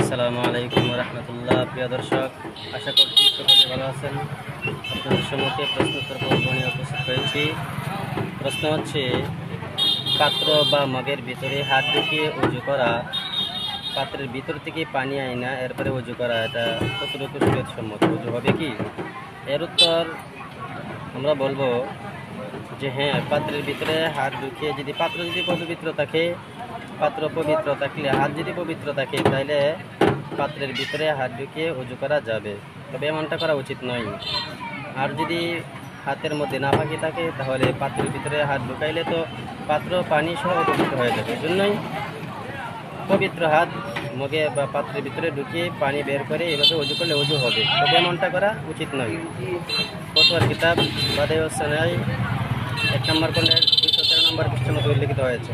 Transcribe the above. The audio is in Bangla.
আসসালামু আলাইকুম রহমতুল্লাহ। প্রিয় দর্শক, আশা করছি সকলে ভালো আছেন। আপনাদের সম্মুখে প্রশ্নোত্তর পর্ব নিয়ে উপস্থিত হয়েছি। প্রশ্ন হচ্ছে, পাত্র বা মগের ভিতরে হাত ঢুকিয়ে উজু করা, পাত্রের ভিতর থেকে পানি আইনা এরপরে উজু করা, এটা কতটুকু শরীয়তসম্মত? উজু হবে কি? এর উত্তর আমরা বলবো যে হ্যাঁ, পাত্রের ভিতরে হাত ঢুকিয়ে যদি পাত্র যদি পবিত্র থাকে, পাত্র পবিত্র থাকলে হাত যদি পবিত্র থাকে তাহলে পাত্রের ভিতরে হাত ঢুকিয়ে উজু করা যাবে, তবে এমনটা করা উচিত নয়। আর যদি হাতের মধ্যে নাপাকি থাকে তাহলে পাত্রের ভিতরে হাত ঢুকাইলে তো পাত্র পানি সহ অপবিত্র হয়ে যাবে। এই জন্যই পবিত্র হাত মগে বা পাত্রের ভিতরে ঢুকিয়ে পানি বের করে এভাবে উজু করলে উজু হবে, তবে এমনটা করা উচিত নয়। ফতোয়ার কিতাব বাদায়ুস সানাই 1 নম্বর খণ্ডের 213 নম্বর পৃষ্ঠার মধ্যে উল্লেখিত হয়েছে।